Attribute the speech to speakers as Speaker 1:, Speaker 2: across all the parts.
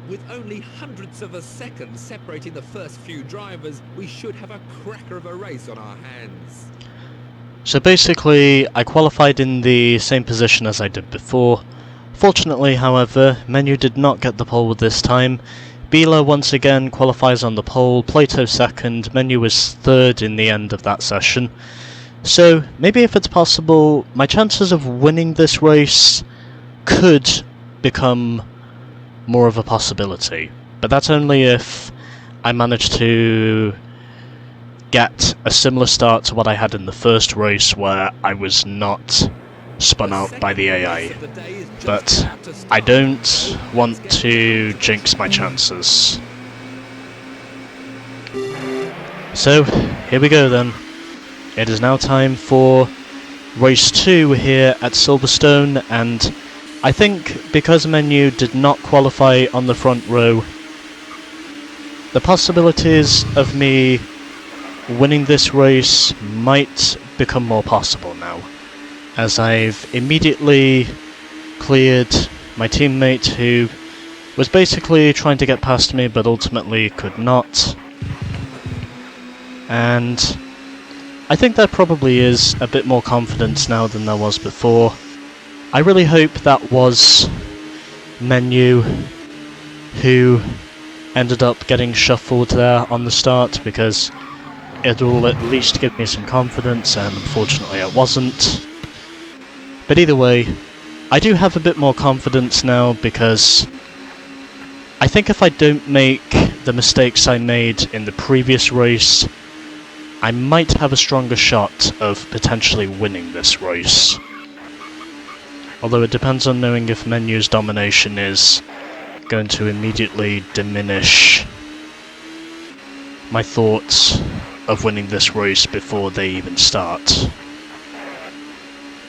Speaker 1: With only hundredths of a second separating the first few drivers, we should have a cracker of a race on our hands.
Speaker 2: So basically, I qualified in the same position as I did before. Fortunately, however, Menu did not get the pole this time. Bila once again qualifies on the pole, Plato second, Menu was third in the end of that session. So, maybe if it's possible, my chances of winning this race could become more of a possibility. But that's only if I manage to get a similar start to what I had in the first race, where I was not spun out by the AI. But I don't want to jinx my chances. So, here we go then. It is now time for race 2 here at Silverstone, and I think because Menu did not qualify on the front row, the possibilities of me winning this race might become more possible now, as I've immediately cleared my teammate who was basically trying to get past me but ultimately could not. And I think there probably is a bit more confidence now than there was before. I really hope that was Menu who ended up getting shuffled there on the start, because it will at least give me some confidence, and unfortunately it wasn't. But either way, I do have a bit more confidence now, because I think if I don't make the mistakes I made in the previous race, I might have a stronger shot of potentially winning this race. Although it depends on knowing if Menu's domination is going to immediately diminish my thoughts of winning this race before they even start.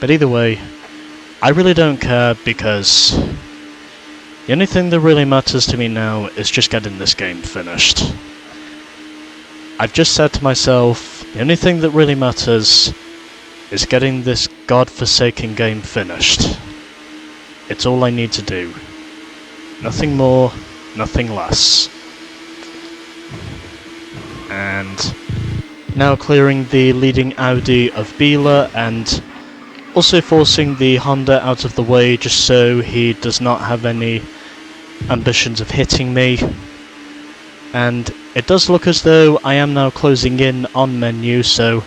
Speaker 2: But either way, I really don't care, because the only thing that really matters to me now is just getting this game finished. I've just said to myself, the only thing that really matters is getting this godforsaken game finished. It's all I need to do. Nothing more, nothing less. And now clearing the leading Audi of Bila, and also forcing the Honda out of the way just so he does not have any ambitions of hitting me. And it does look as though I am now closing in on Menu, so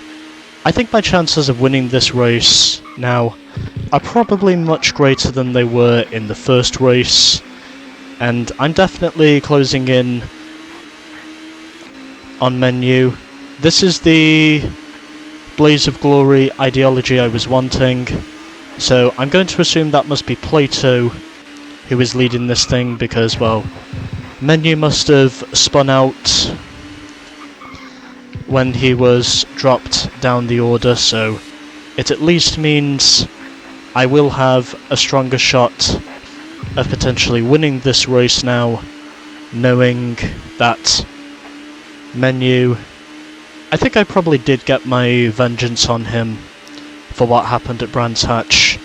Speaker 2: I think my chances of winning this race now are probably much greater than they were in the first race, and I'm definitely closing in on Menu. This is the blaze of glory ideology I was wanting, so I'm going to assume that must be Plato who is leading this thing, because, well, Menu must have spun out when he was dropped down the order, so it at least means I will have a stronger shot of potentially winning this race now, knowing that Menu, I think I probably did get my vengeance on him for what happened at Brands Hatch.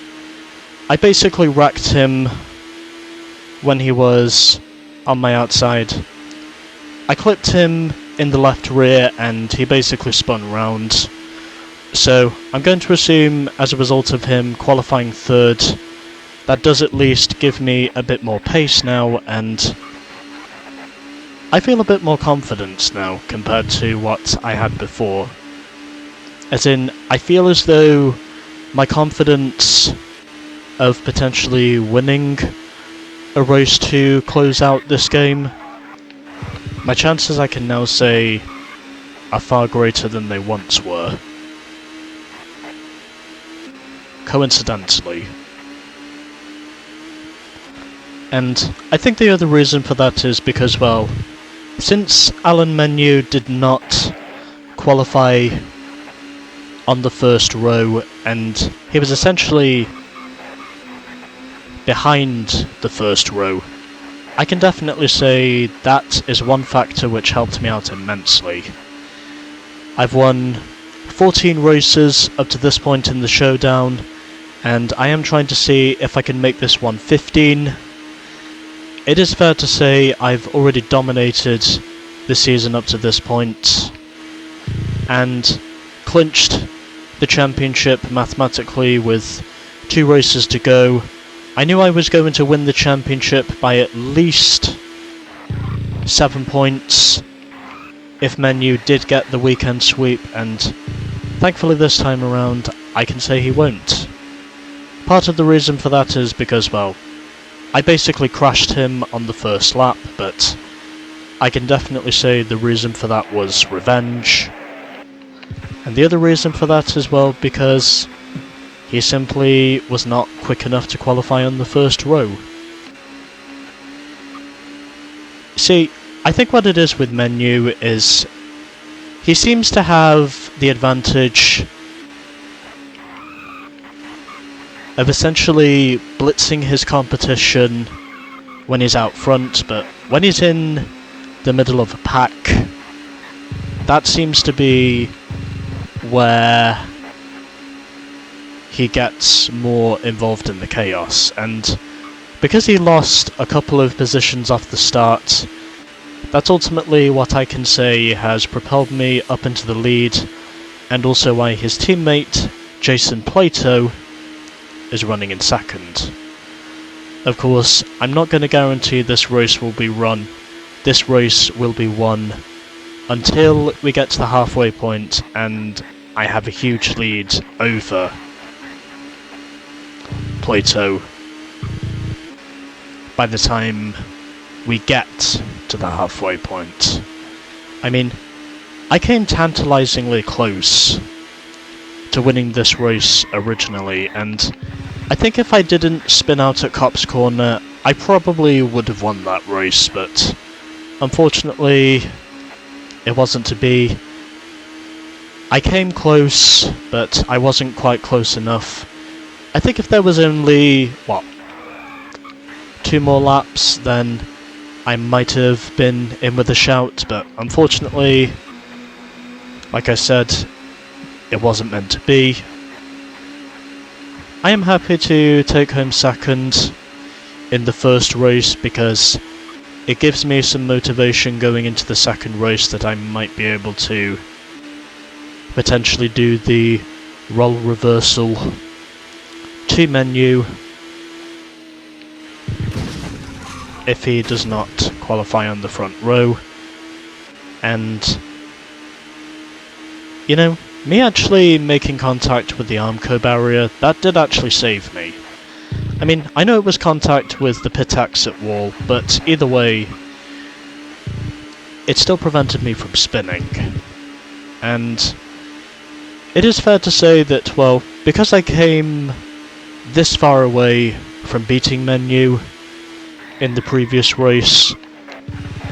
Speaker 2: I basically wrecked him when he was on my outside. I clipped him in the left rear and he basically spun round. So I'm going to assume, as a result of him qualifying third, that does at least give me a bit more pace now, and I feel a bit more confidence now compared to what I had before. As in, I feel as though my confidence of potentially winning a race to close out this game, my chances, I can now say, are far greater than they once were. Coincidentally. And I think the other reason for that is because, well, since Alan Menu did not qualify on the first row, and he was essentially behind the first row, I can definitely say that is one factor which helped me out immensely. I've won 14 races up to this point in the showdown, and I am trying to see if I can make this one 15. it is fair to say I've already dominated the season up to this point, and clinched the championship mathematically with 2 races to go. I knew I was going to win the championship by at least 7 points if Menu did get the weekend sweep, and thankfully this time around I can say he won't. Part of the reason for that is because, well, I basically crashed him on the first lap, but I can definitely say the reason for that was revenge. And the other reason for that as well, because he simply was not quick enough to qualify on the first row. See, I think what it is with Menu is he seems to have the advantage of essentially blitzing his competition when he's out front, but when he's in the middle of a pack, that seems to be where he gets more involved in the chaos. And because he lost a couple of positions off the start, that's ultimately what I can say has propelled me up into the lead, and also why his teammate Jason Plato is running in second. Of course, I'm not going to guarantee this race will be run. This race will be won until we get to the halfway point and I have a huge lead over Plato by the time we get to the halfway point. I mean, I came tantalizingly close to winning this race originally, and I think if I didn't spin out at Cop's Corner, I probably would have won that race, but unfortunately it wasn't to be. I came close, but I wasn't quite close enough. I think if there was only, 2 more laps, then I might have been in with a shout, but unfortunately, like I said, it wasn't meant to be. I am happy to take home second in the first race because it gives me some motivation going into the second race that I might be able to potentially do the role reversal to Menu if he does not qualify on the front row. And, you know, me actually making contact with the Armco barrier, that did actually save me. I mean, I know it was contact with the pit exit wall, but either way, it still prevented me from spinning. And it is fair to say that, well, because I came this far away from beating Menu in the previous race,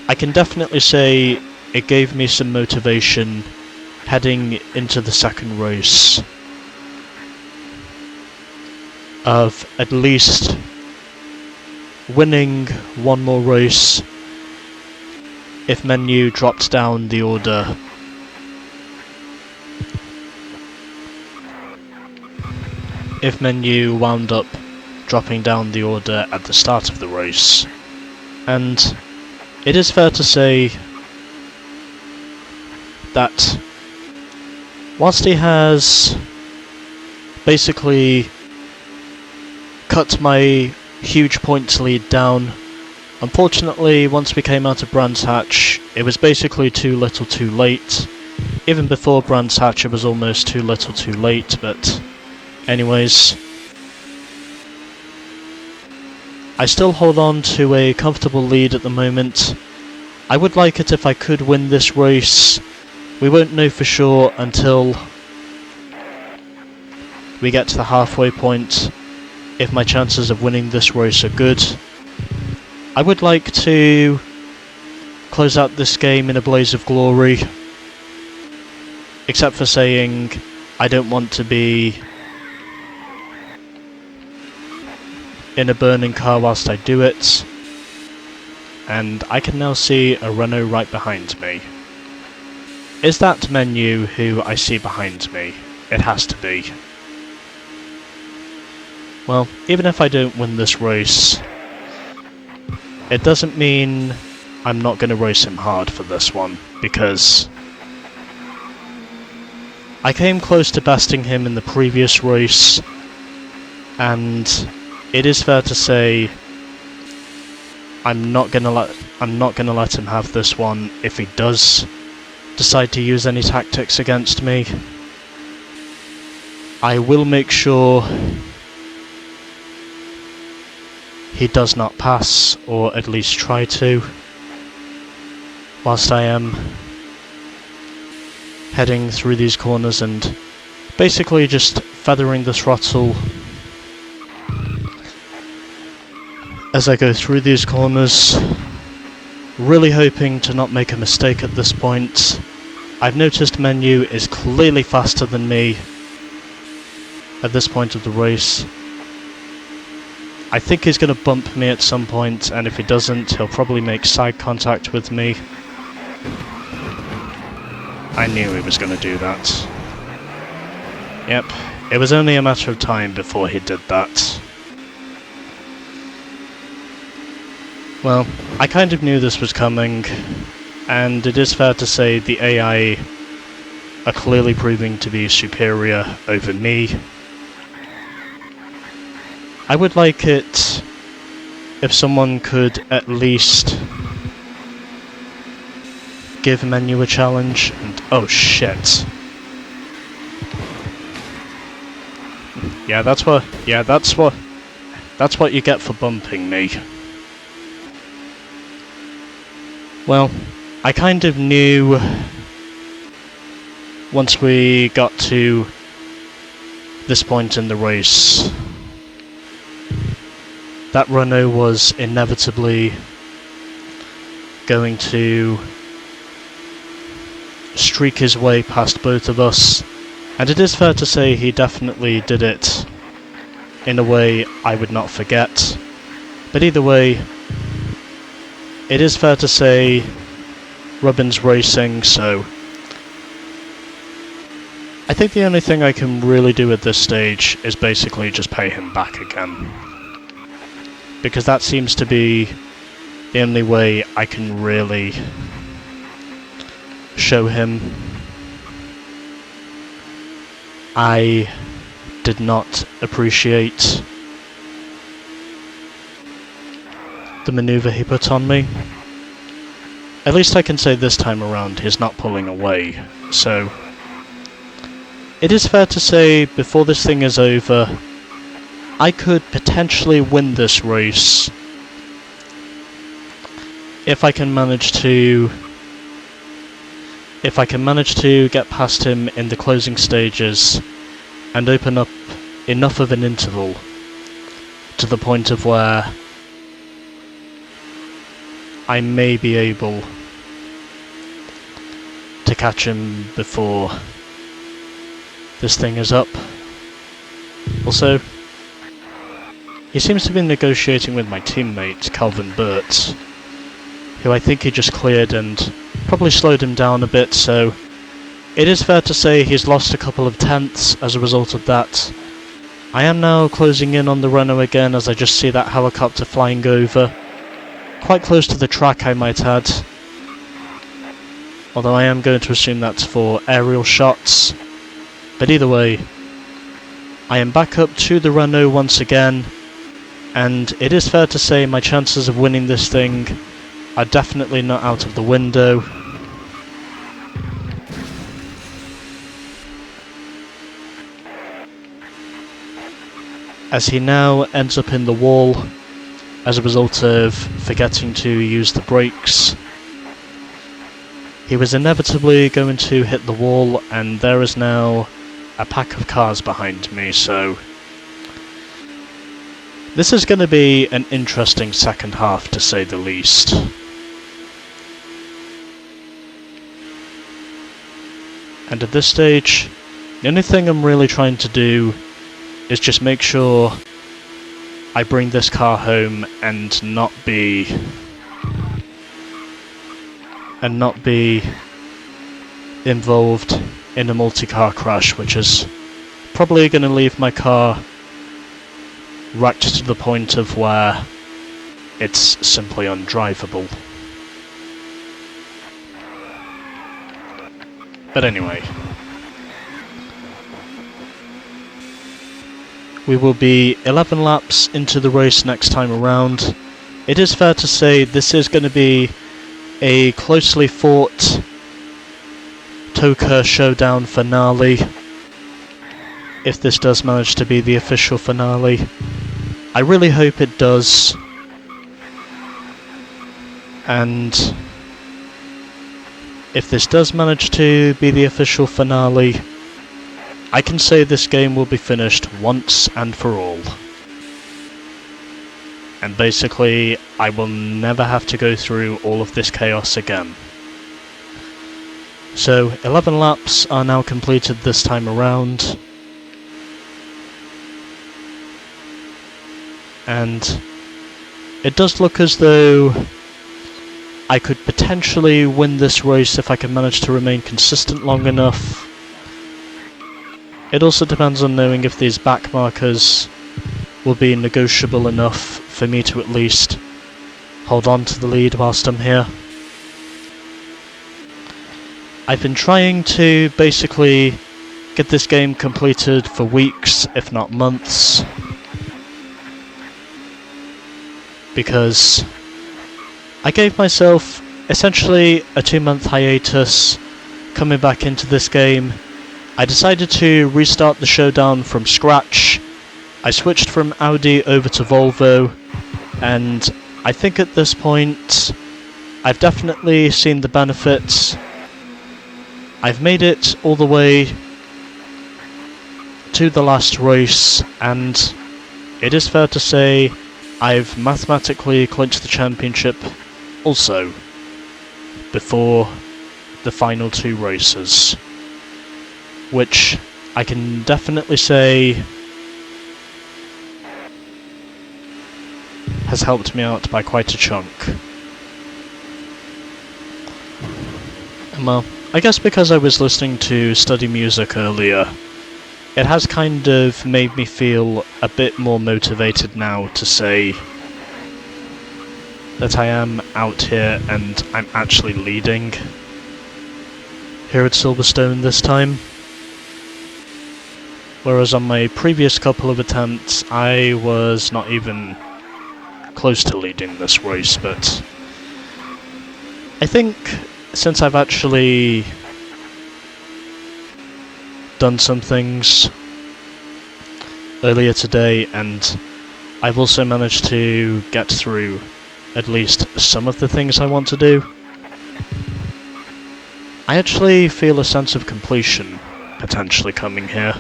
Speaker 2: I can definitely say it gave me some motivation heading into the second race of at least winning one more race if Menu dropped down the order. If Menu wound up dropping down the order at the start of the race. And it is fair to say that whilst he has basically cut my huge points lead down, unfortunately once we came out of Brands Hatch it was basically too little too late. Even before Brands Hatch it was almost too little too late, but anyways, I still hold on to a comfortable lead at the moment. I would like it if I could win this race. We won't know for sure until we get to the halfway point if my chances of winning this race are good. I would like to close out this game in a blaze of glory, except for saying I don't want to be in a burning car whilst I do it. And I can now see a Renault right behind me. Is that Menu who I see behind me? It has to be. Well, even if I don't win this race, it doesn't mean I'm not going to race him hard for this one, because I came close to besting him in the previous race, and it is fair to say I'm not gonna let him have this one if he does decide to use any tactics against me. I will make sure he does not pass, or at least try to, whilst I am heading through these corners and basically just feathering the throttle as I go through these corners, really hoping to not make a mistake at this point. I've noticed Menu is clearly faster than me at this point of the race. I think he's going to bump me at some point, and if he doesn't, he'll probably make side contact with me. I knew he was going to do that. Yep, it was only a matter of time before he did that. Well, I kind of knew this was coming, and it is fair to say the AI are clearly proving to be superior over me. I would like it if someone could at least give Menu a challenge, and oh shit. That's what you get for bumping me. Well, I kind of knew once we got to this point in the race that Renault was inevitably going to streak his way past both of us, and it is fair to say he definitely did it in a way I would not forget. But either way, it is fair to say Robin's racing, so I think the only thing I can really do at this stage is basically just pay him back again, because that seems to be the only way I can really show him I did not appreciate the maneuver he put on me. At least I can say this time around he's not pulling away, so it is fair to say before this thing is over I could potentially win this race if I can manage to get past him in the closing stages and open up enough of an interval to the point of where I may be able to catch him before this thing is up. Also, he seems to be negotiating with my teammate Calvin Burt, who I think he just cleared and probably slowed him down a bit, so it is fair to say he's lost a couple of tenths as a result of that. I am now closing in on the Renault again as I just see that helicopter flying over. Quite close to the track, I might add. Although I am going to assume that's for aerial shots. But either way, I am back up to the Renault once again, and it is fair to say my chances of winning this thing are definitely not out of the window. As he now ends up in the wall as a result of forgetting to use the brakes. He was inevitably going to hit the wall, and there is now a pack of cars behind me, so this is going to be an interesting second half, to say the least. And at this stage, the only thing I'm really trying to do is just make sure I bring this car home and not be involved in a multi-car crash, which is probably going to leave my car wrecked to the point of where it's simply undrivable. But anyway, we will be 11 laps into the race next time around. It is fair to say this is going to be a closely fought TOCA Showdown finale, if this does manage to be the official finale. I really hope it does, and if this does manage to be the official finale, I can say this game will be finished once and for all. And basically, I will never have to go through all of this chaos again. So, 11 laps are now completed this time around. And it does look as though I could potentially win this race if I can manage to remain consistent long enough. It also depends on knowing if these back markers will be negotiable enough for me to at least hold on to the lead whilst I'm here. I've been trying to basically get this game completed for weeks, if not months, because I gave myself essentially a 2-month hiatus coming back into this game. I decided to restart the Showdown from scratch. I switched from Audi over to Volvo, and I think at this point I've definitely seen the benefits. I've made it all the way to the last race, and it is fair to say I've mathematically clinched the championship also before the final 2 races, which I can definitely say has helped me out by quite a chunk. Well, I guess because I was listening to study music earlier, it has kind of made me feel a bit more motivated now to say that I am out here and I'm actually leading here at Silverstone this time. Whereas on my previous couple of attempts I was not even close to leading this race, but I think since I've actually done some things earlier today, and I've also managed to get through at least some of the things I want to do, I actually feel a sense of completion potentially coming here.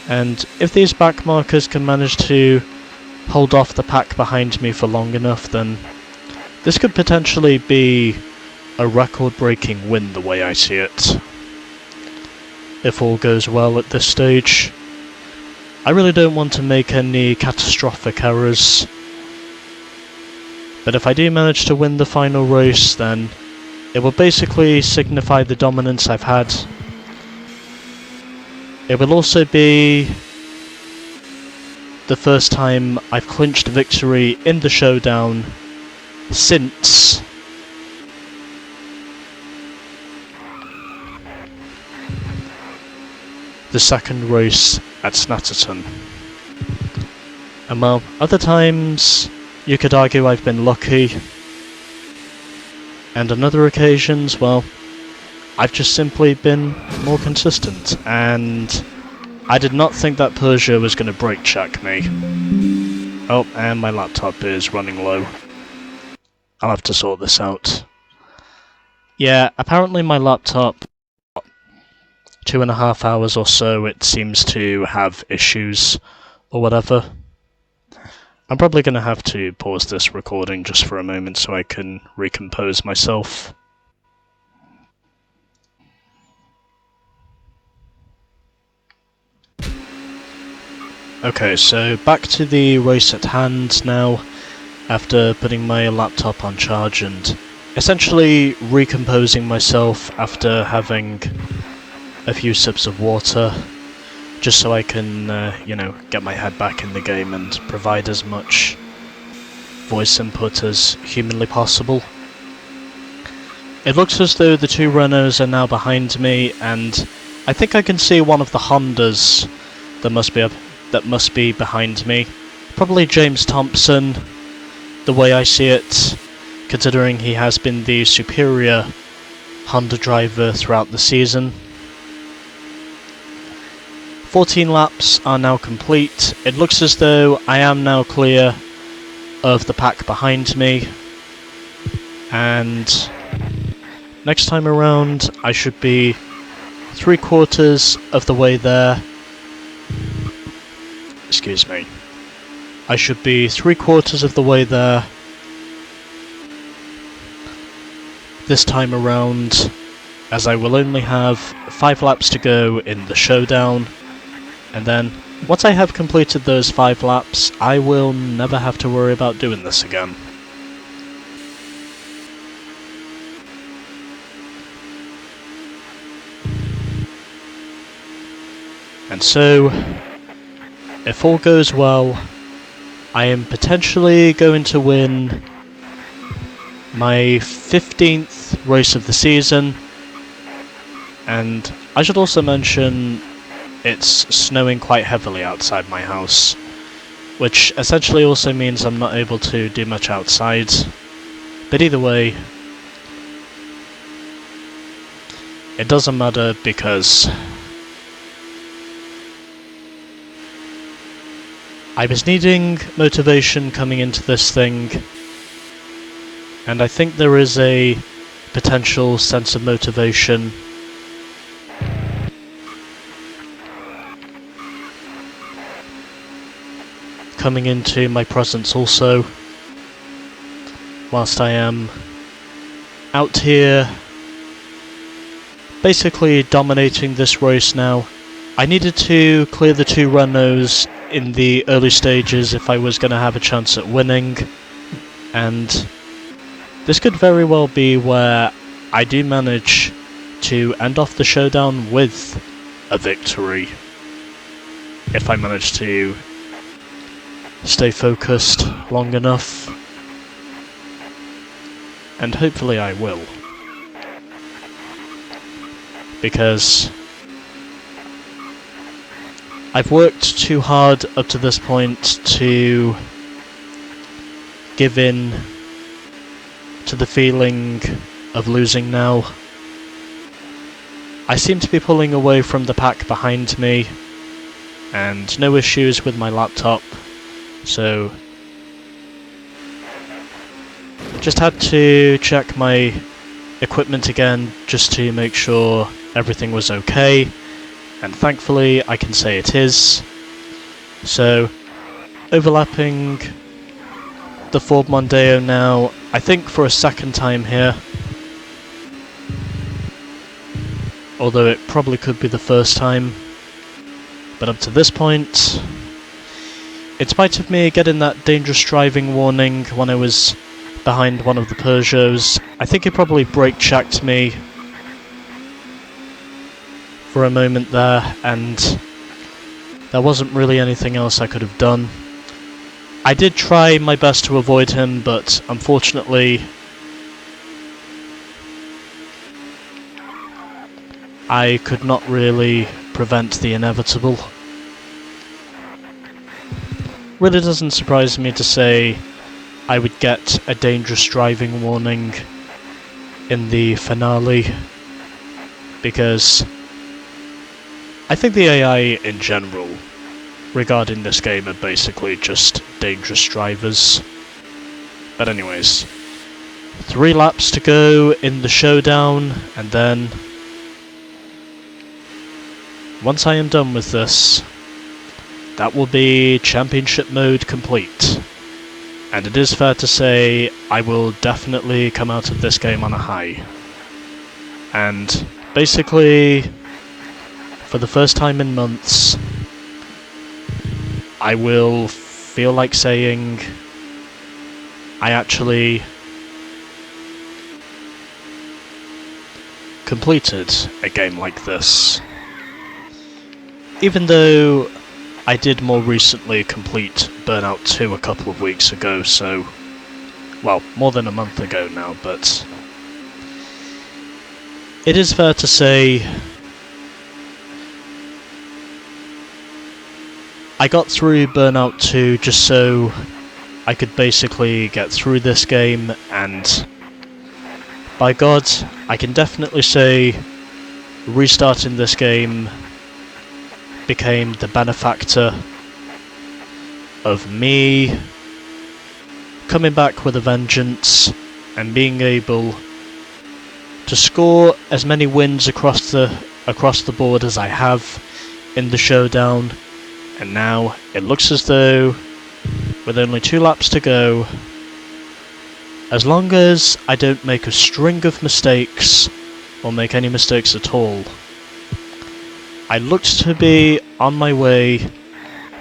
Speaker 2: And if these back markers can manage to hold off the pack behind me for long enough, then this could potentially be a record-breaking win the way I see it, if all goes well at this stage. I really don't want to make any catastrophic errors, but if I do manage to win the final race, then it will basically signify the dominance I've had. It will also be the first time I've clinched victory in the Showdown since the second race at Snetterton. And well, other times you could argue I've been lucky, and on other occasions, well, I've just simply been more consistent, and I did not think that Peugeot was going to brake check me. Oh, and my laptop is running low. I'll have to sort this out. Yeah, apparently my laptop, 2.5 hours or so, it seems to have issues or whatever. I'm probably going to have to pause this recording just for a moment so I can recompose myself. Okay, so back to the race at hand now, after putting my laptop on charge and essentially recomposing myself after having a few sips of water, just so I can, you know, get my head back in the game and provide as much voice input as humanly possible. It looks as though the two Renaults are now behind me, and I think I can see one of the Hondas that must be behind me. Probably James Thompson, the way I see it, considering he has been the superior Honda driver throughout the season. 14 laps are now complete. It looks as though I am now clear of the pack behind me, and next time around I should be 3/4 of the way there. Excuse me. I should be 3/4 of the way there this time around, as I will only have 5 laps to go in the showdown, and then once I have completed those 5 laps, I will never have to worry about doing this again. And so, if all goes well, I am potentially going to win my 15th race of the season, and I should also mention it's snowing quite heavily outside my house, which essentially also means I'm not able to do much outside, but either way, it doesn't matter because I was needing motivation coming into this thing, and I think there is a potential sense of motivation coming into my presence also, whilst I am out here basically dominating this race now. I needed to clear the 2 Renaults in the early stages if I was going to have a chance at winning, and this could very well be where I do manage to end off the showdown with a victory, if I manage to stay focused long enough, and hopefully I will, because I've worked too hard up to this point to give in to the feeling of losing now. I seem to be pulling away from the pack behind me, and no issues with my laptop, so just had to check my equipment again just to make sure everything was okay. And thankfully I can say it is. So, overlapping the Ford Mondeo now, I think for a second time here. Although it probably could be the first time. But up to this point, in spite of me getting that dangerous driving warning when I was behind one of the Peugeots, I think it probably brake checked me for a moment there, and there wasn't really anything else I could have done. I did try my best to avoid him, but unfortunately I could not really prevent the inevitable. Really doesn't surprise me to say I would get a dangerous driving warning in the finale, because I think the AI in general regarding this game are basically just dangerous drivers. But anyways, 3 laps to go in the showdown, and then once I am done with this, that will be championship mode complete. And it is fair to say I will definitely come out of this game on a high. And basically, for the first time in months, I will feel like saying I actually completed a game like this. Even though I did more recently complete Burnout 2 a couple of weeks ago, so well, more than a month ago now, but it is fair to say I got through Burnout 2 just so I could basically get through this game, and by God, I can definitely say restarting this game became the benefactor of me coming back with a vengeance and being able to score as many wins across the board as I have in the showdown. And now it looks as though, with only 2 laps to go, as long as I don't make a string of mistakes or make any mistakes at all, I looked to be on my way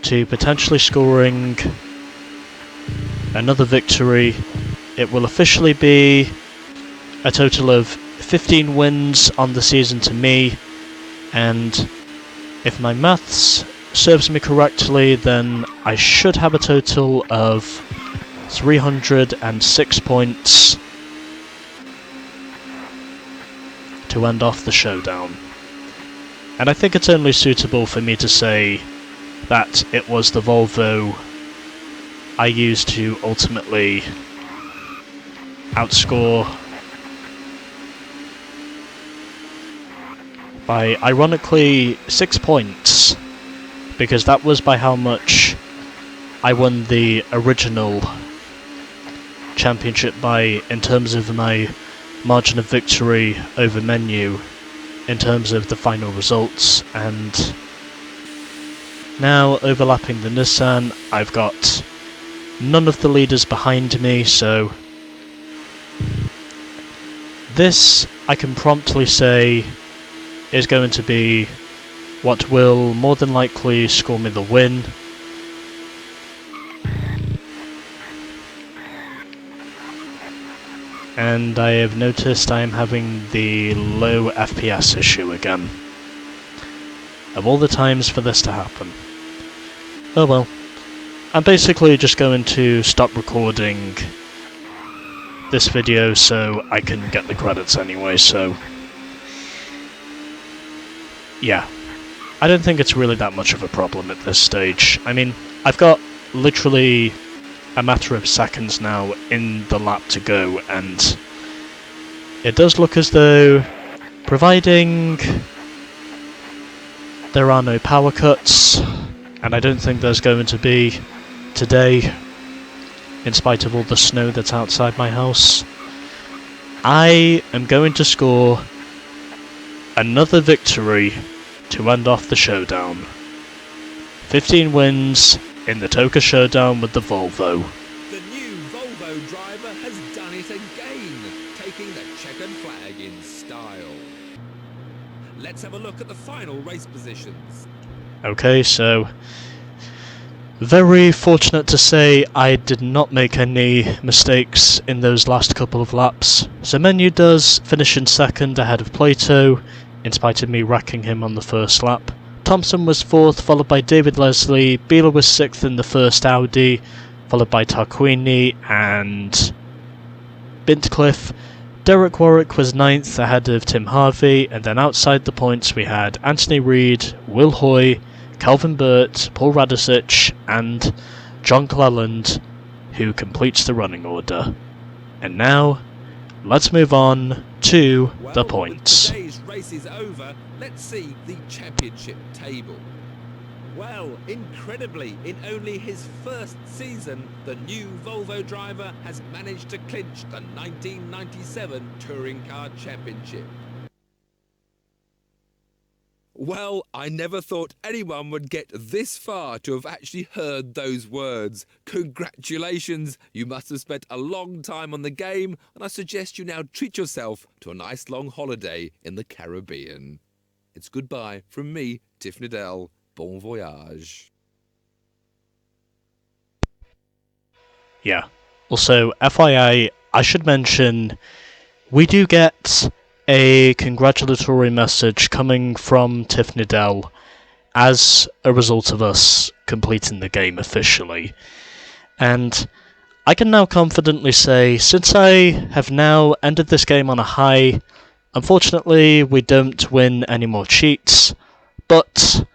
Speaker 2: to potentially scoring another victory. It will officially be a total of 15 wins on the season to me, and if my maths serves me correctly, then I should have a total of 306 points to end off the showdown. And I think it's only suitable for me to say that it was the Volvo I used to ultimately outscore by, ironically, 6 points, because that was by how much I won the original championship by in terms of my margin of victory over Menu, in terms of the final results. And now, overlapping the Nissan, I've got none of the leaders behind me, so this, I can promptly say, is going to be what will more than likely score me the win. And I have noticed I am having the low FPS issue again. Of all the times for this to happen. Oh well. I'm basically just going to stop recording this video so I can get the credits anyway, so yeah. I don't think it's really that much of a problem at this stage. I mean, I've got literally a matter of seconds now in the lap to go, and it does look as though, providing there are no power cuts, and I don't think there's going to be today, in spite of all the snow that's outside my house, I am going to score another victory to end off the showdown. 15 wins in the TOCA Showdown with the Volvo.
Speaker 1: The new Volvo driver has done it again, taking the checkered flag in style. Let's have a look at the final race positions.
Speaker 2: Okay, so very fortunate to say I did not make any mistakes in those last couple of laps. So Menu does finish in second ahead of Plato, in spite of me wrecking him on the first lap. Thompson was 4th, followed by David Leslie. Beeler was 6th in the first Audi, followed by Tarquini and Bintcliffe. Derek Warwick was 9th ahead of Tim Harvey, and then outside the points we had Anthony Reid, Will Hoy, Calvin Burt, Paul Radicic and John Cleland, who completes the running order. And now, let's move on to the points.
Speaker 1: Today's race is over. Let's see the championship table. Well, incredibly, in only his first season, the new Volvo driver has managed to clinch the 1997 Touring Car Championship. Well, I never thought anyone would get this far to have actually heard those words. Congratulations, you must have spent a long time on the game, and I suggest you now treat yourself to a nice long holiday in the Caribbean. It's goodbye from me, Tiff Needell. Bon voyage.
Speaker 2: Yeah. Also, FYI, I should mention, we do get a congratulatory message coming from Tiff Needell as a result of us completing the game officially. And I can now confidently say, since I have now ended this game on a high, unfortunately we don't win any more cheats, but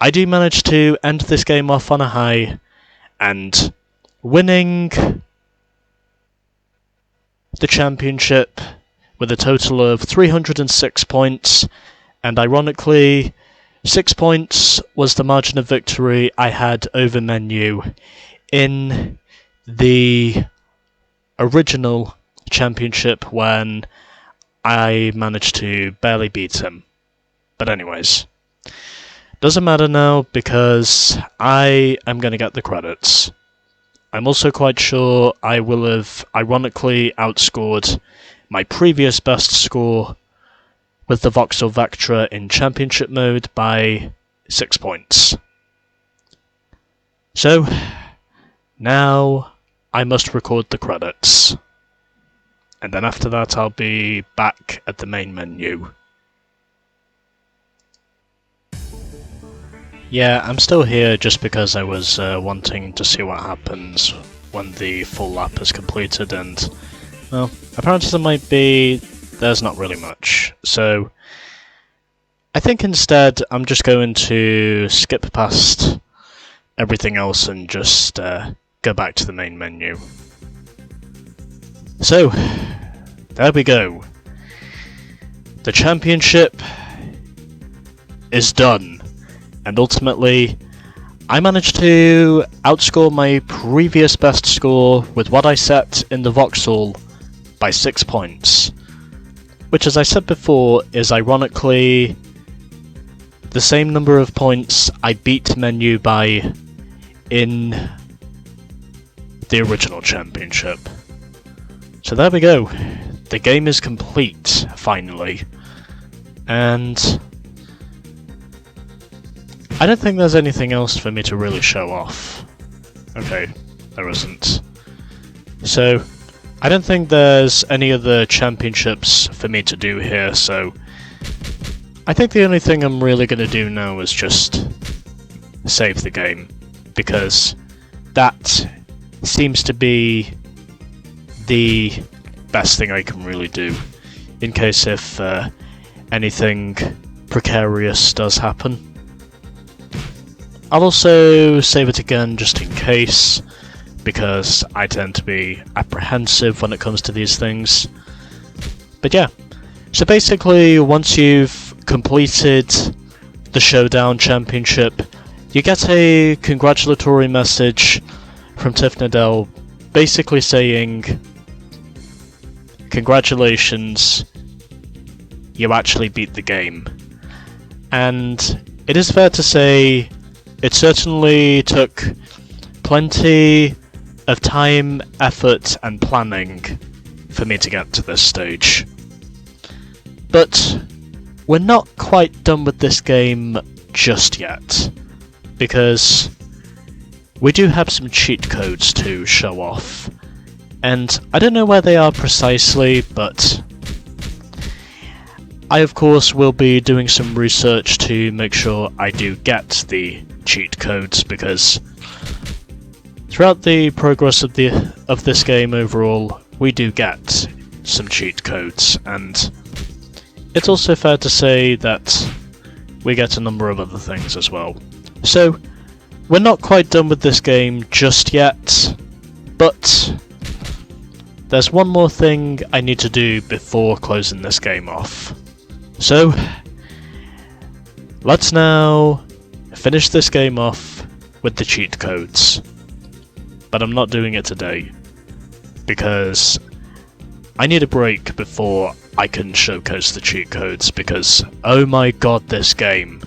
Speaker 2: I do manage to end this game off on a high, and winning the championship with a total of 306 points, and ironically, 6 points was the margin of victory I had over Menu in the original championship when I managed to barely beat him. But anyways, doesn't matter now because I am going to get the credits. I'm also quite sure I will have ironically outscored my previous best score with the Vauxhall Vectra in championship mode by 6 points. So, now I must record the credits. And then after that I'll be back at the main menu. Yeah, I'm still here just because I was wanting to see what happens when the full lap is completed, and, well, apparently there's not really much. So, I think instead I'm just going to skip past everything else and just go back to the main menu. So, there we go. The championship is done. And ultimately, I managed to outscore my previous best score with what I set in the Vauxhall by 6 points. Which, as I said before, is ironically the same number of points I beat Menu by in the original championship. So there we go. The game is complete, finally. And I don't think there's anything else for me to really show off. Okay, there isn't. So, I don't think there's any other championships for me to do here, so I think the only thing I'm really going to do now is just save the game, because that seems to be the best thing I can really do, in case if anything precarious does happen. I'll also save it again just in case, because I tend to be apprehensive when it comes to these things. But yeah, so basically once you've completed the Showdown Championship, you get a congratulatory message from Tiff Needell basically saying, "Congratulations, you actually beat the game." And it is fair to say it certainly took plenty of time, effort, and planning for me to get to this stage. But we're not quite done with this game just yet, because we do have some cheat codes to show off, and I don't know where they are precisely, but I of course will be doing some research to make sure I do get the cheat codes, because throughout the progress of this game overall, we do get some cheat codes, and it's also fair to say that we get a number of other things as well. So, we're not quite done with this game just yet, but there's one more thing I need to do before closing this game off. So, let's now finish this game off with the cheat codes. But I'm not doing it today, because I need a break before I can showcase the cheat codes, because oh my god, this game.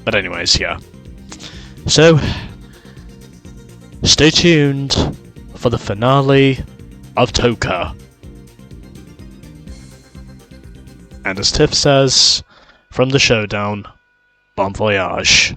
Speaker 2: But anyways, yeah. So, stay tuned for the finale of TOCA. And as Tiff says, from the Showdown, bon voyage.